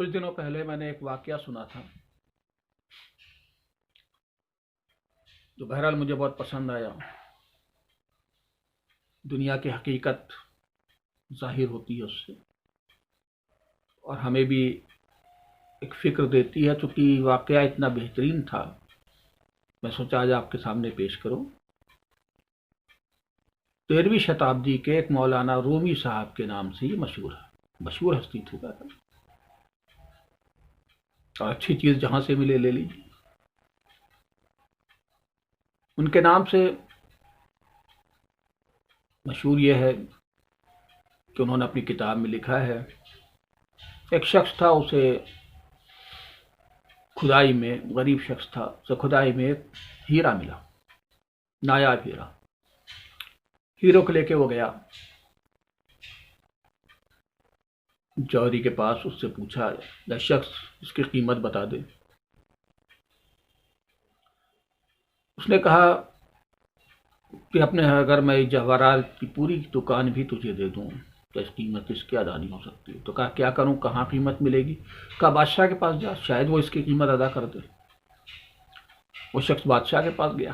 کچھ دنوں پہلے میں نے ایک واقعہ سنا تھا جو بہرحال مجھے بہت پسند آیا۔ دنیا کی حقیقت ظاہر ہوتی ہے اس سے، اور ہمیں بھی ایک فکر دیتی ہے۔ چونکہ واقعہ اتنا بہترین تھا، میں سوچا آج آپ کے سامنے پیش کروں۔ 13ویں شتابدی کے ایک مولانا رومی صاحب کے نام سے یہ مشہور ہستی تھی، اور اچھی چیز جہاں سے ملے لے لیجیے۔ ان کے نام سے مشہور یہ ہے کہ انہوں نے اپنی کتاب میں لکھا ہے، ایک شخص تھا، اسے کھدائی میں، غریب شخص تھا، اسے کھدائی میں ایک ہیرا ملا، نایاب ہیرو کو لے کے وہ گیا جوہری کے پاس، اس سے پوچھا یا شخص اس کی قیمت بتا دے۔ اس نے کہا کہ اپنے اگر میں جواہرات کی پوری دکان بھی تجھے دے دوں تو اس قیمت اس کی ادا نہیں ہو سکتی۔ تو کہا کیا کروں، کہاں قیمت ملے گی؟ کہا بادشاہ کے پاس جا، شاید وہ اس کی قیمت ادا کر دے۔ وہ شخص بادشاہ کے پاس گیا،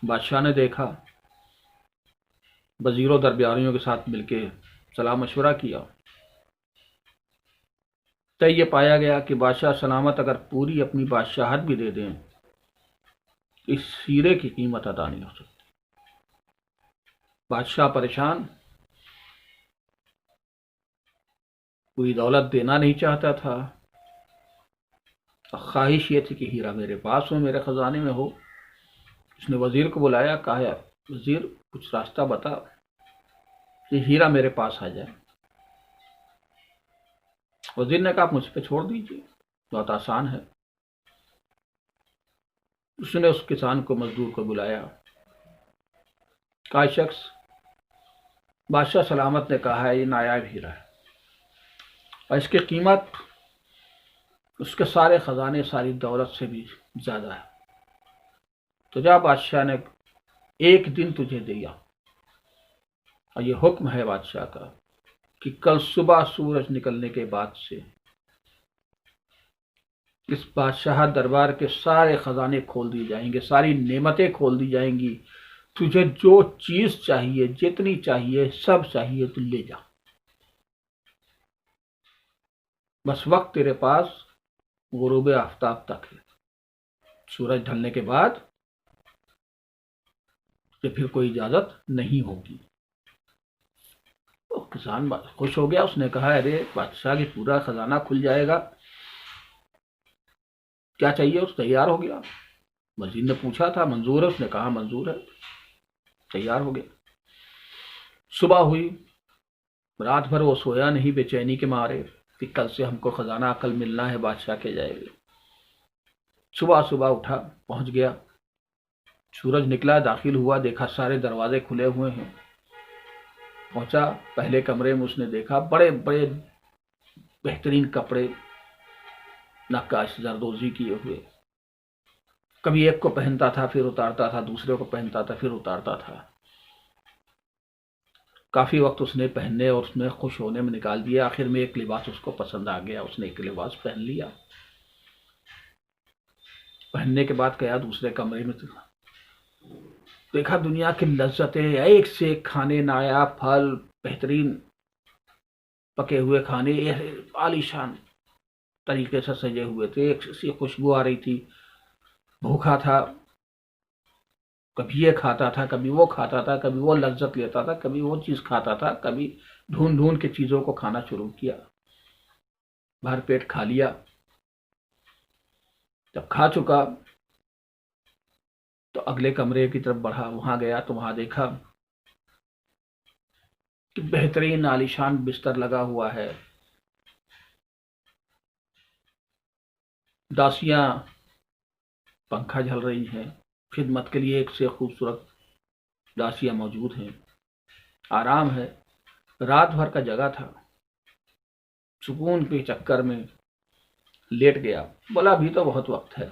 بادشاہ نے دیکھا، وزیروں درباریوں کے ساتھ مل کے صلاح مشورہ کیا، تو یہ پایا گیا کہ بادشاہ سلامت اگر پوری اپنی بادشاہت بھی دے دیں اس ہیرے کی قیمت ادا نہیں ہو سکتی۔ بادشاہ پریشان، پوری دولت دینا نہیں چاہتا تھا، خواہش یہ تھی کہ ہیرا میرے پاس ہو، میرے خزانے میں ہو۔ اس نے وزیر کو بلایا، کہا وزیر کچھ راستہ بتا کہ ہیرا میرے پاس آ جائے۔ وزیر نے کہا آپ مجھ پہ چھوڑ دیجیے، بہت آسان ہے۔ اس نے اس کسان کو، مزدور کو بلایا، کہا شخص بادشاہ سلامت نے کہا ہے یہ نایاب ہیرا ہے اور اس کی قیمت اس کے سارے خزانے، ساری دولت سے بھی زیادہ ہے۔ تو جا، بادشاہ نے ایک دن تجھے دیا، اور یہ حکم ہے بادشاہ کا کہ کل صبح سورج نکلنے کے بعد سے اس بادشاہ دربار کے سارے خزانے کھول دی جائیں گے، ساری نعمتیں کھول دی جائیں گی، تجھے جو چیز چاہیے، جتنی چاہیے، سب چاہیے تو لے جا، بس وقت تیرے پاس غروب آفتاب تک ہے، سورج ڈھلنے کے بعد کہ پھر کوئی اجازت نہیں ہوگی۔ تو کسان خوش ہو گیا، اس نے کہا ارے بادشاہ کی پورا خزانہ کھل جائے گا، کیا چاہیے؟ اس تیار ہو گیا۔ وزیر نے پوچھا تھا منظور ہے؟ اس نے کہا منظور ہے، تیار ہو گیا۔ صبح ہوئی، رات بھر وہ سویا نہیں بے چینی کے مارے کہ کل سے ہم کو خزانہ عقل ملنا ہے، بادشاہ کے جائے گا۔ صبح اٹھا، پہنچ گیا، سورج نکلا، داخل ہوا، دیکھا سارے دروازے کھلے ہوئے ہیں۔ پہنچا پہلے کمرے میں، اس نے دیکھا بڑے بڑے بہترین کپڑے نقاش زردوزی کیے ہوئے، کبھی ایک کو پہنتا تھا پھر اتارتا تھا، دوسرے کو پہنتا تھا پھر اتارتا تھا۔ کافی وقت اس نے پہننے اور اس میں خوش ہونے میں نکال دیا، آخر میں ایک لباس اس کو پسند آ گیا، اس نے ایک لباس پہن لیا۔ پہننے کے بعد گیا دوسرے کمرے میں، دیکھا دنیا کی لذتیں، ایک سے ایک کھانے، نایاب پھل، بہترین پکے ہوئے کھانے، عالیشان طریقے سے سجے ہوئے تھے، ایک سی خوشبو آ رہی تھی۔ بھوکا تھا، کبھی یہ کھاتا تھا، کبھی وہ کھاتا تھا، کبھی وہ لذت لیتا تھا، کبھی وہ چیز کھاتا تھا، کبھی ڈھونڈ کے چیزوں کو کھانا شروع کیا۔ بھر پیٹ کھا لیا۔ جب کھا چکا تو اگلے کمرے کی طرف بڑھا، وہاں گیا تو وہاں دیکھا کہ بہترین عالیشان بستر لگا ہوا ہے، داسیاں پنکھا جھل رہی ہیں، خدمت کے لیے ایک سے خوبصورت داسیاں موجود ہیں، آرام ہے۔ رات بھر کا جگہ تھا، سکون کے چکر میں لیٹ گیا، بولا ابھی تو بہت وقت ہے،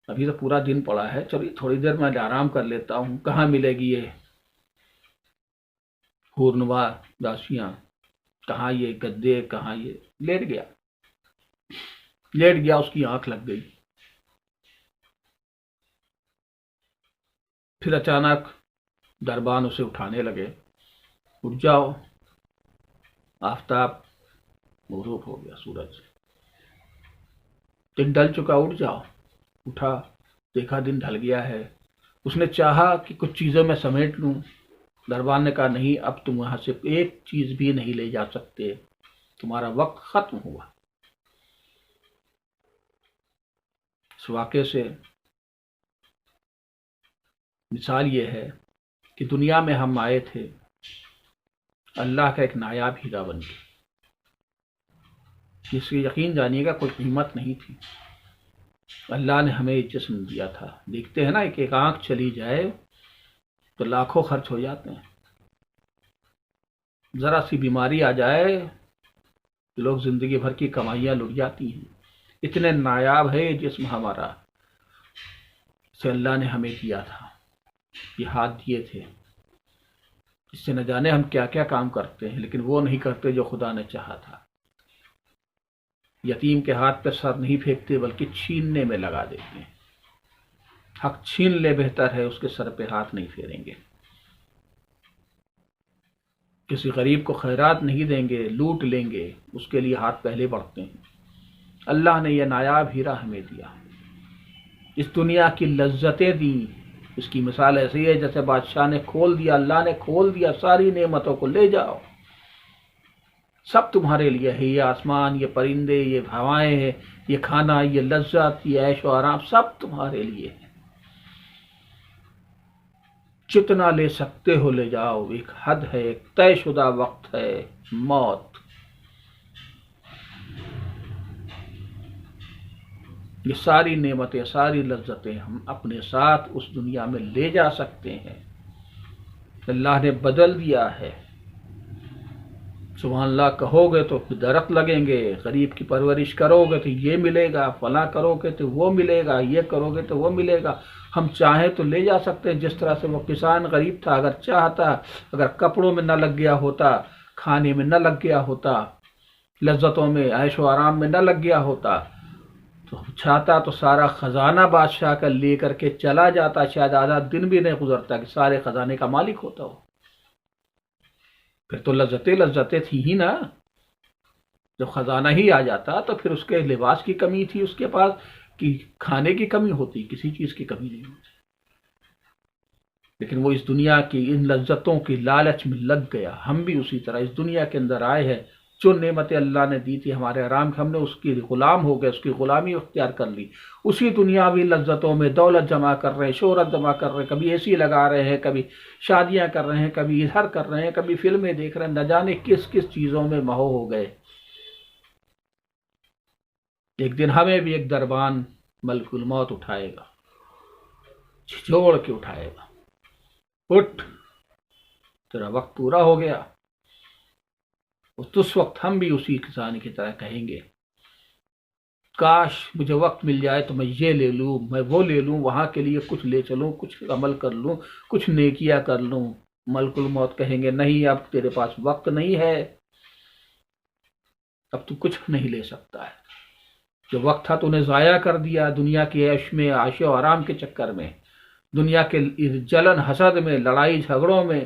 ابھی تو پورا دن پڑا ہے، چلیے تھوڑی دیر میں آرام کر لیتا ہوں، کہاں ملے گی یہ حورنما داسیاں، کہاں یہ گدے، کہاں یہ، لیٹ گیا، اس کی آنکھ لگ گئی۔ پھر اچانک دربان اسے اٹھانے لگے، اٹھ جاؤ، آفتاب غروب ہو گیا، سورج، دن ڈھل چکا، اٹھ جاؤ۔ اٹھا، دیکھا دن ڈھل گیا ہے۔ اس نے چاہا کہ کچھ چیزیں میں سمیٹ لوں، دربان نے کہا نہیں، اب تم وہاں سے ایک چیز بھی نہیں لے جا سکتے، تمہارا وقت ختم ہوا۔ اس واقعے سے مثال یہ ہے کہ دنیا میں ہم آئے تھے اللہ کا ایک نایاب ہیرا بن کے، جس کی یقین جانیے گا کوئی قیمت نہیں تھی۔ اللہ نے ہمیں جسم دیا تھا، دیکھتے ہیں نا، ایک آنکھ چلی جائے تو لاکھوں خرچ ہو جاتے ہیں، ذرا سی بیماری آ جائے لوگ زندگی بھر کی کمائیاں لٹ جاتی ہیں۔ اتنے نایاب ہے یہ جسم ہمارا، سے اللہ نے ہمیں دیا تھا، یہ ہاتھ دیے تھے، اس سے نہ جانے ہم کیا کیا کام کرتے ہیں، لیکن وہ نہیں کرتے جو خدا نے چاہا تھا۔ یتیم کے ہاتھ پہ سر نہیں پھینکتے بلکہ چھیننے میں لگا دیتے ہیں۔ حق چھین لے بہتر ہے، اس کے سر پہ ہاتھ نہیں پھیریں گے۔ کسی غریب کو خیرات نہیں دیں گے، لوٹ لیں گے، اس کے لیے ہاتھ پہلے بڑھتے ہیں۔ اللہ نے یہ نایاب ہیرا ہمیں دیا، اس دنیا کی لذتیں دی۔ اس کی مثال ایسی ہے جیسے بادشاہ نے کھول دیا، اللہ نے کھول دیا ساری نعمتوں کو، لے جاؤ، سب تمہارے لیے ہے، یہ آسمان، یہ پرندے، یہ ہوائیں ہیں، یہ کھانا، یہ لذت، یہ عیش و آرام، سب تمہارے لیے ہے، جتنا لے سکتے ہو لے جاؤ۔ ایک حد ہے، ایک طے شدہ وقت ہے، موت۔ یہ ساری نعمتیں، ساری لذتیں ہم اپنے ساتھ اس دنیا میں لے جا سکتے ہیں، اللہ نے بدل دیا ہے۔ سبحان اللہ کہو گے تو درخت لگیں گے، غریب کی پرورش کرو گے تو یہ ملے گا، فلاں کرو گے تو وہ ملے گا، یہ کرو گے تو وہ ملے گا۔ ہم چاہیں تو لے جا سکتے ہیں، جس طرح سے وہ کسان غریب تھا، اگر چاہتا، اگر کپڑوں میں نہ لگ گیا ہوتا، کھانے میں نہ لگ گیا ہوتا، لذتوں میں، عیش و آرام میں نہ لگ گیا ہوتا، تو چاہتا تو سارا خزانہ بادشاہ کا لے کر کے چلا جاتا، شاید آدھا دن بھی نہیں گزرتا کہ سارے خزانے کا مالک ہوتا ہو۔ پھر تو لذتیں تھی ہی نا، جب خزانہ ہی آ جاتا تو پھر اس کے لباس کی کمی تھی اس کے پاس، کہ کھانے کی کمی ہوتی، کسی چیز کی کمی نہیں ہوتی۔ لیکن وہ اس دنیا کی ان لذتوں کی لالچ میں لگ گیا۔ ہم بھی اسی طرح اس دنیا کے اندر آئے ہیں، جو نعمتیں اللہ نے دی تھی ہمارے آرام کی، ہم نے اس کی غلام ہو گئے، اس کی غلامی اختیار کر لی، اسی دنیاوی لذتوں میں دولت جمع کر رہے ہیں، شہرت جمع کر رہے ہیں، کبھی اے سی لگا رہے ہیں، کبھی شادیاں کر رہے ہیں، کبھی ادھر کر رہے ہیں، کبھی فلمیں دیکھ رہے ہیں، نہ جانے کس کس چیزوں میں مہو ہو گئے۔ ایک دن ہمیں بھی ایک دربان ملک الموت اٹھائے گا، جھنجھوڑ کے اٹھائے گا، اٹھ، تیرا وقت پورا ہو گیا۔ اس وقت ہم بھی اسی کسان کی طرح کہیں گے، کاش مجھے وقت مل جائے تو میں یہ لے لوں، میں وہ لے لوں، وہاں کے لیے کچھ لے چلوں، کچھ عمل کر لوں، کچھ نیکیاں کر لوں۔ ملک الموت کہیں گے نہیں، اب تیرے پاس وقت نہیں ہے، اب تو کچھ نہیں لے سکتا ہے، جو وقت تھا تو نے ضائع کر دیا دنیا کے عیش میں، عیش و آرام کے چکر میں، دنیا کے جلن حسد میں، لڑائی جھگڑوں میں،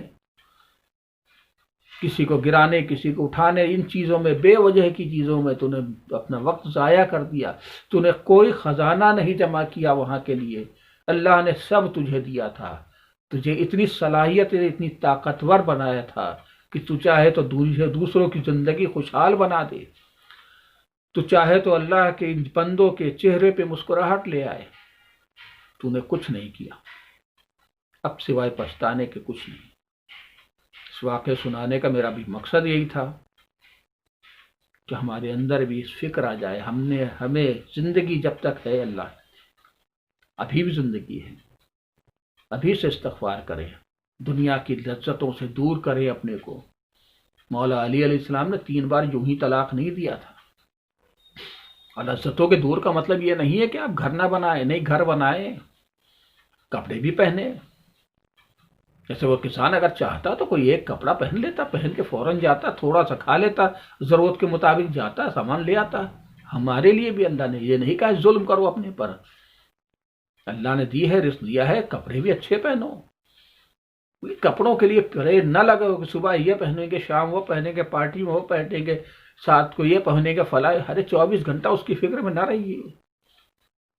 کسی کو گرانے، کسی کو اٹھانے، ان چیزوں میں، بے وجہ کی چیزوں میں تو نے اپنا وقت ضائع کر دیا۔ تو نے کوئی خزانہ نہیں جمع کیا وہاں کے لیے، اللہ نے سب تجھے دیا تھا، تجھے اتنی صلاحیت، اتنی طاقتور بنایا تھا کہ تو چاہے تو دوسروں کی زندگی خوشحال بنا دے، تو چاہے تو اللہ کے ان بندوں کے چہرے پہ مسکراہٹ لے آئے، تو نے کچھ نہیں کیا، اب سوائے پچھتانے کے کچھ نہیں۔ اس واقعے سنانے کا میرا بھی مقصد یہی تھا کہ ہمارے اندر بھی اس فکر آ جائے، ہمیں زندگی جب تک ہے، اللہ ابھی بھی زندگی ہے، ابھی سے استغفار کریں، دنیا کی لذتوں سے دور کریں اپنے کو۔ مولا علی علیہ السلام نے 3 بار یوں ہی طلاق نہیں دیا تھا۔ اور لذتوں کے دور کا مطلب یہ نہیں ہے کہ آپ گھر نہ بنائیں، نہیں، گھر بنائیں، کپڑے بھی پہنے، جیسے وہ کسان اگر چاہتا تو کوئی ایک کپڑا پہن لیتا، پہن کے فوراً جاتا، تھوڑا سا کھا لیتا، ضرورت کے مطابق جاتا، سامان لے آتا۔ ہمارے لیے بھی اللہ نے یہ نہیں کہا ظلم کرو اپنے پر، اللہ نے دی ہے، رزق دیا ہے، کپڑے بھی اچھے پہنو، کپڑوں کے لیے پریڈ نہ لگو کہ صبح یہ پہنیں گے، شام وہ پہنیں گے، پارٹی میں وہ پہنیں گے، ساتھ کو یہ پہنیں گے، فلاں، ہر 24 گھنٹہ اس کی فکر میں نہ رہیے۔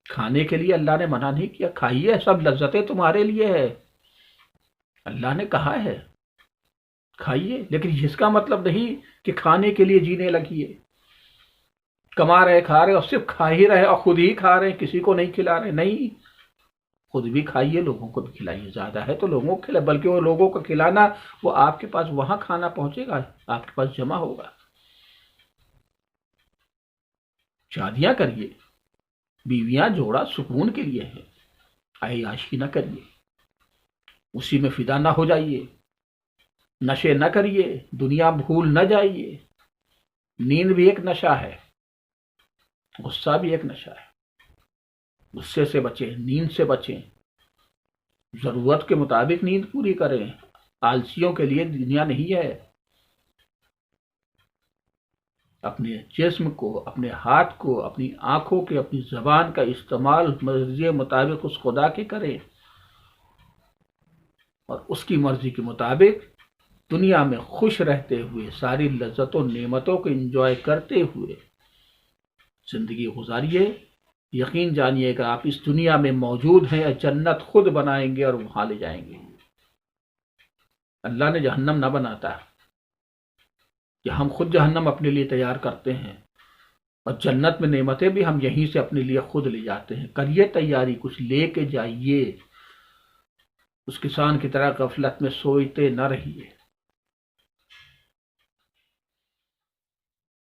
کھانے کے لیے اللہ نے منع نہیں کیا، کھائیے، سب لذتیں تمہارے لیے ہے، اللہ نے کہا ہے کھائیے، لیکن اس کا مطلب نہیں کہ کھانے کے لیے جینے لگیے، کما رہے کھا رہے اور صرف کھا ہی رہے اور خود ہی کھا رہے، کسی کو نہیں کھلا رہے، نہیں، خود بھی کھائیے، لوگوں کو بھی کھلائیے، زیادہ ہے تو لوگوں کو کھلائیے، بلکہ وہ لوگوں کو کھلانا، وہ آپ کے پاس وہاں کھانا پہنچے گا، آپ کے پاس جمع ہوگا۔ شادیاں کریے، بیویاں جوڑا سکون کے لیے ہے، عیاشی نہ کریے، اسی میں فدا نہ ہو جائیے، نشے نہ کریے، دنیا بھول نہ جائیے، نیند بھی ایک نشہ ہے، غصہ بھی ایک نشہ ہے، غصے سے بچیں، نیند سے بچیں، ضرورت کے مطابق نیند پوری کریں، آلسیوں کے لیے دنیا نہیں ہے۔ اپنے جسم کو، اپنے ہاتھ کو، اپنی آنکھوں کے، اپنی زبان کا استعمال مرضی مطابق اس خدا کے کریں، اور اس کی مرضی کے مطابق دنیا میں خوش رہتے ہوئے، ساری لذت و نعمتوں کو انجوائے کرتے ہوئے زندگی گزاریے۔ یقین جانیے کہ آپ اس دنیا میں موجود ہیں، جنت خود بنائیں گے اور وہاں لے جائیں گے۔ اللہ نے جہنم نہ بناتا کہ ہم خود جہنم اپنے لیے تیار کرتے ہیں، اور جنت میں نعمتیں بھی ہم یہیں سے اپنے لیے خود لے جاتے ہیں۔ کریے تیاری، کچھ لے کے جائیے، اس کسان کی طرح غفلت میں سوچتے نہ رہیے۔